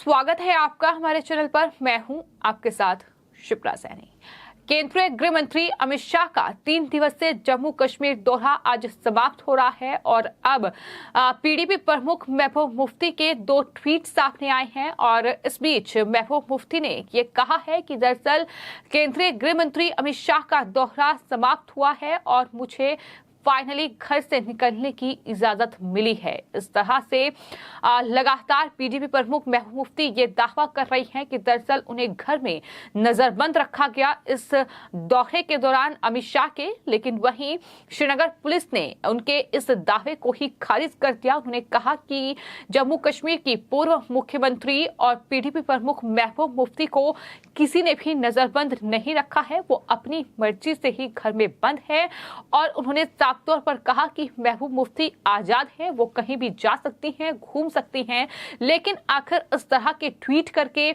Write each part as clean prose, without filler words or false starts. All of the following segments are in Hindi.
स्वागत है आपका हमारे चैनल पर। मैं हूं आपके साथ शिप्रा सैनी। केंद्रीय गृह मंत्री अमित शाह का 3 दिवसीय जम्मू कश्मीर दौरा आज समाप्त हो रहा है और अब पीडीपी प्रमुख महबूब मुफ्ती के 2 ट्वीट सामने आए हैं। और इस बीच महबूब मुफ्ती ने ये कहा है कि दरअसल केंद्रीय गृह मंत्री अमित शाह का दौरा समाप्त हुआ है और मुझे फाइनली घर से निकलने की इजाजत मिली है। इस तरह से लगातार पीडीपी प्रमुख महबूब मुफ्ती ये दावा कर रही हैं कि दरअसल उन्हें घर में नजरबंद रखा गया इस दौरे के दौरान अमित शाह के। लेकिन वहीं श्रीनगर पुलिस ने उनके इस दावे को ही खारिज कर दिया। उन्होंने कहा कि जम्मू कश्मीर की पूर्व मुख्यमंत्री और पीडीपी प्रमुख महबूब मुफ्ती को किसी ने भी नजरबंद नहीं रखा है, वो अपनी मर्जी से ही घर में बंद है। और उन्होंने साफ तौर पर कहा कि महबूब मुफ्ती आजाद हैं, वो कहीं भी जा सकती हैं, घूम सकती हैं। लेकिन आखिर इस तरह के ट्वीट करके,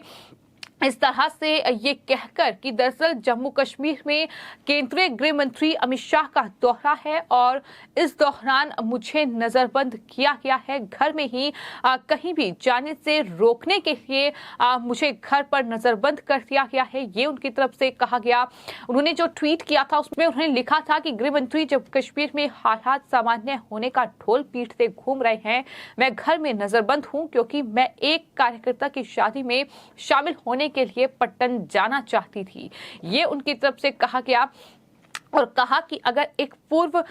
इस तरह से ये कहकर कि दरअसल जम्मू कश्मीर में केंद्रीय गृह मंत्री अमित शाह का दौरा है और इस दौरान मुझे नजरबंद किया गया है, घर में ही कहीं भी जाने से रोकने के लिए मुझे घर पर नजरबंद कर दिया गया है, ये उनकी तरफ से कहा गया। उन्होंने जो ट्वीट किया था उसमें उन्होंने लिखा था कि गृह मंत्री जब कश्मीर में हालात सामान्य होने का ढोल पीटते घूम रहे हैं, मैं घर में नजरबंद हूं क्योंकि मैं एक कार्यकर्ता की शादी में शामिल होने के लिए पट्टन जाना चाहती थी, ये उनकी तरफ से कहा गया। और कहा कि अगर एक पूर्व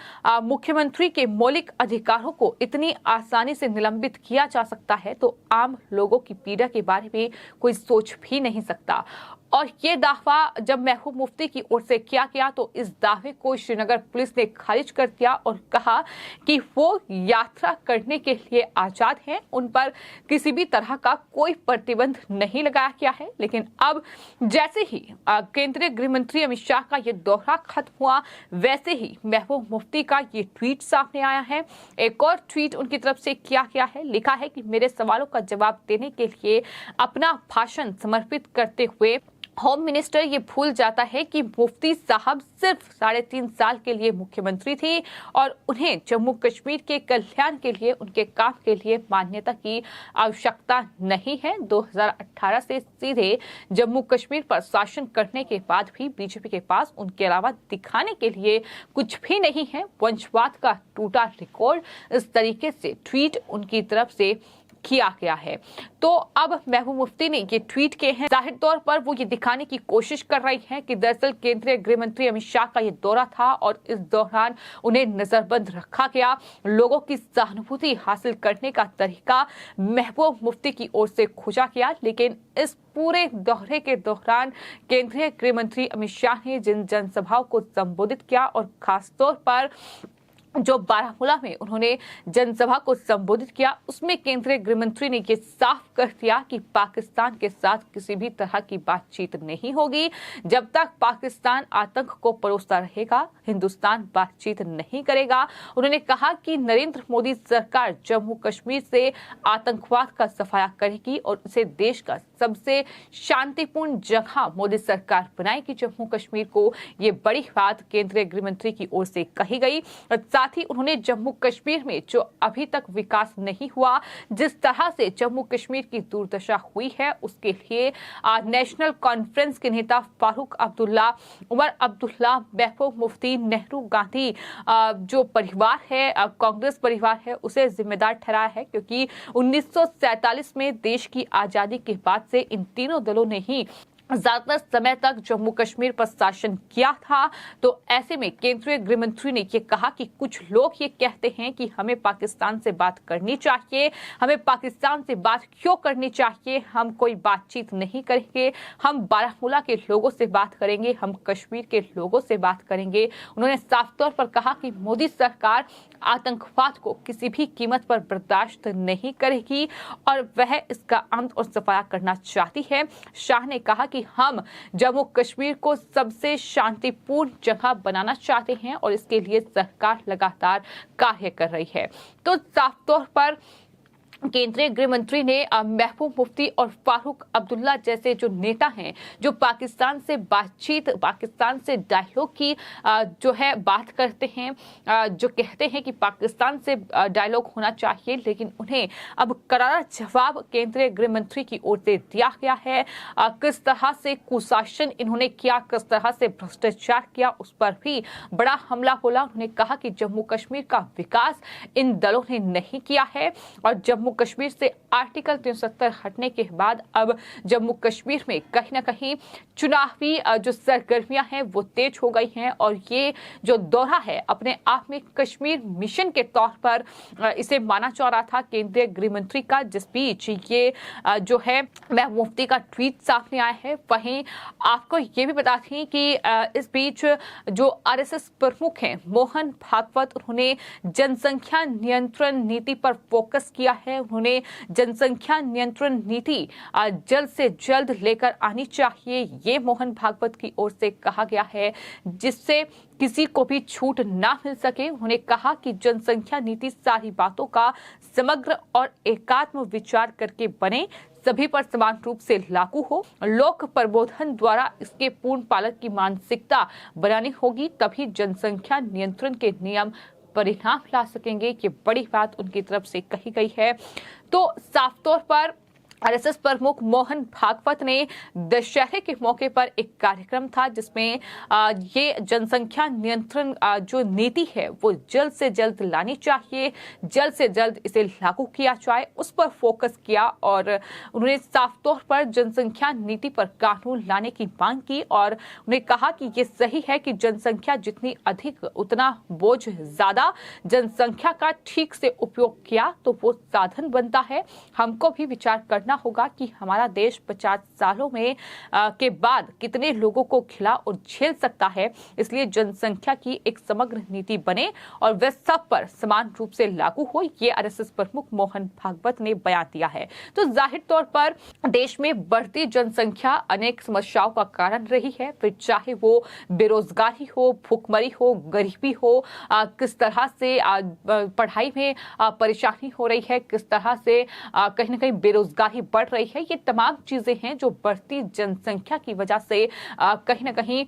मुख्यमंत्री के मौलिक अधिकारों को इतनी आसानी से निलंबित किया जा सकता है तो आम लोगों की पीड़ा के बारे में कोई सोच भी नहीं सकता। और ये दावा जब महबूब मुफ्ती की ओर से किया गया तो इस दावे को श्रीनगर पुलिस ने खारिज कर दिया और कहा कि वो यात्रा करने के लिए आजाद हैं, उन पर किसी भी तरह का कोई प्रतिबंध नहीं लगाया गया है। लेकिन अब जैसे ही केंद्रीय गृह मंत्री अमित शाह का ये दौरा खत्म हुआ, वैसे ही महबूब मुफ्ती का ये ट्वीट सामने आया है। एक और ट्वीट उनकी तरफ से किया गया है, लिखा है कि मेरे सवालों का जवाब देने के लिए अपना भाषण समर्पित करते हुए होम मिनिस्टर ये भूल जाता है कि मुफ्ती साहब सिर्फ 3.5 साल के लिए मुख्यमंत्री थे और उन्हें जम्मू कश्मीर के कल्याण के लिए, उनके काम के लिए मान्यता की आवश्यकता नहीं है। 2018 से सीधे जम्मू कश्मीर पर शासन करने के बाद भी बीजेपी के पास उनके अलावा दिखाने के लिए कुछ भी नहीं है। वंशवाद का टूटा रिकॉर्ड, इस तरीके से ट्वीट उनकी तरफ से किया गया है। तो अब महबूब मुफ्ती ने ये ट्वीट किए हैं। जाहिर तौर पर वो ये दिखाने की कोशिश कर रही हैं कि दरअसल केंद्रीय गृह मंत्री अमित शाह का ये दौरा था और इस दौरान उन्हें नजरबंद रखा गया। लोगों की सहानुभूति हासिल करने का तरीका महबूब मुफ्ती की ओर से खोजा गया। लेकिन इस पूरे दौरे के दौरान केंद्रीय गृह मंत्री अमित शाह ने जिन जनसभाओं को संबोधित किया और खासतौर पर जो बारामूला में उन्होंने जनसभा को संबोधित किया, उसमें केंद्रीय गृह मंत्री ने ये साफ कर दिया कि पाकिस्तान के साथ किसी भी तरह की बातचीत नहीं होगी। जब तक पाकिस्तान आतंक को परोसता रहेगा, हिंदुस्तान बातचीत नहीं करेगा। उन्होंने कहा कि नरेंद्र मोदी सरकार जम्मू कश्मीर से आतंकवाद का सफाया करेगी और इसे देश का सबसे शांतिपूर्ण जगह मोदी सरकार बनाएगी जम्मू कश्मीर को। ये बड़ी बात केंद्रीय गृह मंत्री की ओर से कही गई। साथ ही उन्होंने जम्मू कश्मीर में जो अभी तक विकास नहीं हुआ, जिस तरह से जम्मू कश्मीर की दुर्दशा हुई है, उसके लिए नेशनल कॉन्फ्रेंस के नेता फारूक अब्दुल्ला, उमर अब्दुल्ला, महबूब मुफ्ती, नेहरू गांधी जो परिवार है, कांग्रेस परिवार है, उसे जिम्मेदार ठहराया है। क्योंकि 1947 में देश की आजादी के बाद से इन तीनों दलों ने ही ज्यादातर समय तक जम्मू कश्मीर पर शासन किया था। तो ऐसे में केंद्रीय गृह मंत्री ने ये कहा कि कुछ लोग ये कहते हैं कि हमें पाकिस्तान से बात करनी चाहिए, हमें पाकिस्तान से बात क्यों करनी चाहिए, हम कोई बातचीत नहीं करेंगे, हम बारामूला के लोगों से बात करेंगे, हम कश्मीर के लोगों से बात करेंगे। उन्होंने साफ तौर पर कहा कि मोदी सरकार आतंकवाद को किसी भी कीमत पर बर्दाश्त नहीं करेगी और वह इसका अंत और सफाया करना चाहती है। शाह ने कहा कि हम जम्मू कश्मीर को सबसे शांतिपूर्ण जगह बनाना चाहते हैं और इसके लिए सरकार लगातार कार्य कर रही है। तो साफ तौर पर केंद्रीय गृह मंत्री ने महबूब मुफ्ती और फारूक अब्दुल्ला जैसे जो नेता हैं, जो पाकिस्तान से बातचीत, पाकिस्तान से डायलॉग की जो है बात करते हैं, जो कहते हैं कि पाकिस्तान से डायलॉग होना चाहिए, लेकिन उन्हें अब करारा जवाब केंद्रीय गृह मंत्री की ओर से दिया गया है। किस तरह से कुशासन इन्होंने किया, किस तरह से भ्रष्टाचार किया, उस पर भी बड़ा हमला बोला। उन्होंने कहा कि जम्मू कश्मीर का विकास इन दलों ने नहीं किया है और जम्मू कश्मीर से आर्टिकल 370 हटने के बाद अब जम्मू कश्मीर में कहीं ना कहीं चुनावी जो सरगर्मियां हैं वो तेज हो गई हैं और ये जो दौरा है अपने आप में कश्मीर मिशन के तौर पर इसे माना जा रहा था केंद्रीय गृह मंत्री का। जिस बीच ये जो है महबूब मुफ्ती का ट्वीट सामने आया है, वहीं आपको ये भी बता दें कि इस बीच जो आरएसएस प्रमुख हैं मोहन भागवत, उन्होंने जनसंख्या नियंत्रण नीति पर फोकस किया है। उन्होंने जनसंख्या नियंत्रण नीति जल्द से जल्द लेकर आनी चाहिए, ये मोहन भागवत की ओर से कहा गया है, जिससे किसी को भी छूट ना मिल सके। उन्होंने कहा कि जनसंख्या नीति सारी बातों का समग्र और एकात्म विचार करके बने, सभी पर समान रूप से लागू हो, लोक प्रबोधन द्वारा इसके पूर्ण पालन की मानसिकता बनानी होगी, तभी जनसंख्या नियंत्रण के नियम परिणाम ला सकेंगे। ये बड़ी बात उनकी तरफ से कही गई है। तो साफ तौर पर आरएसएस प्रमुख मोहन भागवत ने दशहरे के मौके पर एक कार्यक्रम था जिसमें ये जनसंख्या नियंत्रण जो नीति है वो जल्द से जल्द लानी चाहिए, जल्द से जल्द इसे लागू किया जाए, उस पर फोकस किया और उन्होंने साफ तौर पर जनसंख्या नीति पर कानून लाने की मांग की और उन्होंने कहा कि ये सही है कि जनसंख्या जितनी अधिक उतना बोझ ज्यादा, जनसंख्या का ठीक से उपयोग किया तो वो साधन बनता है। हमको भी विचार करना होगा कि हमारा देश 50 सालों में के बाद कितने लोगों को खिला और झेल सकता है, इसलिए जनसंख्या की एक समग्र नीति बने और वह सब पर समान रूप से लागू हो, ये आरएसएस प्रमुख मोहन भागवत ने बयान दिया है। तो जाहिर तौर पर देश में बढ़ती जनसंख्या अनेक समस्याओं का कारण रही है, फिर चाहे वो बेरोजगारी हो, भूखमरी हो, गरीबी हो, किस तरह से पढ़ाई में परेशानी हो रही है, किस तरह से कहीं ना कहीं बेरोजगारी बढ़ रही है, ये तमाम चीजें हैं जो बढ़ती जनसंख्या की वजह से कहीं ना कहीं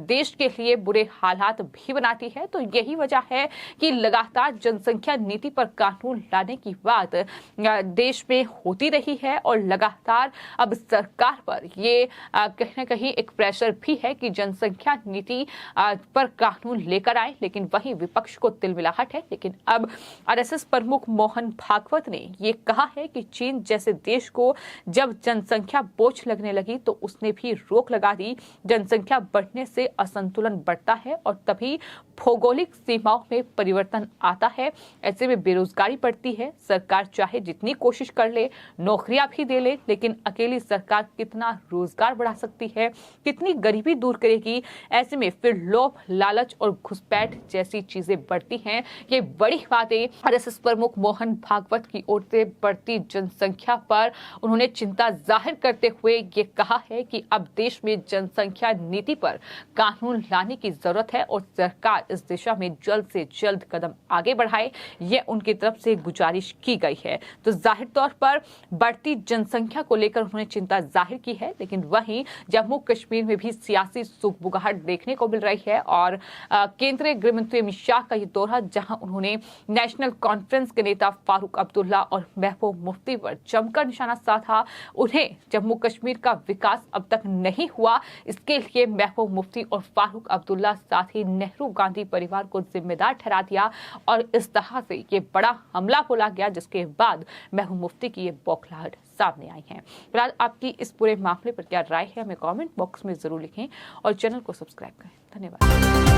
देश के लिए बुरे हालात भी बनाती है। तो यही वजह है कि लगातार जनसंख्या नीति पर कानून लाने की बात देश में होती रही है और लगातार अब सरकार पर ये कहीं ना कहीं एक प्रेशर भी है कि जनसंख्या नीति पर कानून लेकर आए, लेकिन वही विपक्ष को तिलमिलाहट है। लेकिन अब आरएसएस प्रमुख मोहन भागवत ने ये कहा है कि चीन जैसे देश को जब जनसंख्या बोझ लगने लगी तो उसने भी रोक लगा दी। जनसंख्या बढ़ने से असंतुलन बढ़ता है और तभी भौगोलिक सीमाओं में परिवर्तन आता है, ऐसे में बेरोजगारी बढ़ती है। सरकार चाहे जितनी कोशिश कर ले, नौकरियां भी दे ले, लेकिन अकेली सरकार कितना रोजगार बढ़ा सकती है, कितनी गरीबी दूर करेगी। ऐसे में फिर लोभ, लालच और घुसपैठ जैसी चीजें बढ़ती हैं। ये बड़ी बातें आरएसएस प्रमुख मोहन भागवत की ओर से बढ़ती जनसंख्या पर उन्होंने चिंता जाहिर करते हुए ये कहा है कि अब देश में जनसंख्या नीति पर कानून लाने की जरूरत है और सरकार इस दिशा में जल्द से जल्द कदम आगे बढ़ाए, ये उनकी तरफ से गुजारिश की गई है। तो जाहिर तौर पर बढ़ती जनसंख्या को लेकर उन्होंने चिंता जाहिर की है, लेकिन वहीं जम्मू कश्मीर में भी सियासी सुगबुगाहट देखने को मिल रही है और केंद्रीय गृह मंत्री अमित शाह का ये दौरा, जहां उन्होंने नेशनल कॉन्फ्रेंस के नेता फारूक अब्दुल्ला और महबूब मुफ्ती पर जमकर निशाना साधा। उन्हें जम्मू कश्मीर का विकास अब तक नहीं हुआ, इसके लिए महबूब मुफ्ती और फारूक अब्दुल्ला साथ ही नेहरू गांधी परिवार को जिम्मेदार ठहरा दिया और इस तरह से ये बड़ा हमला बोला गया, जिसके बाद महबूब मुफ्ती की ये बौखलाहट सामने आई है। फिलहाल आपकी इस पूरे मामले पर क्या राय है, हमें कमेंट बॉक्स में जरूर लिखें और चैनल को सब्सक्राइब करें। धन्यवाद।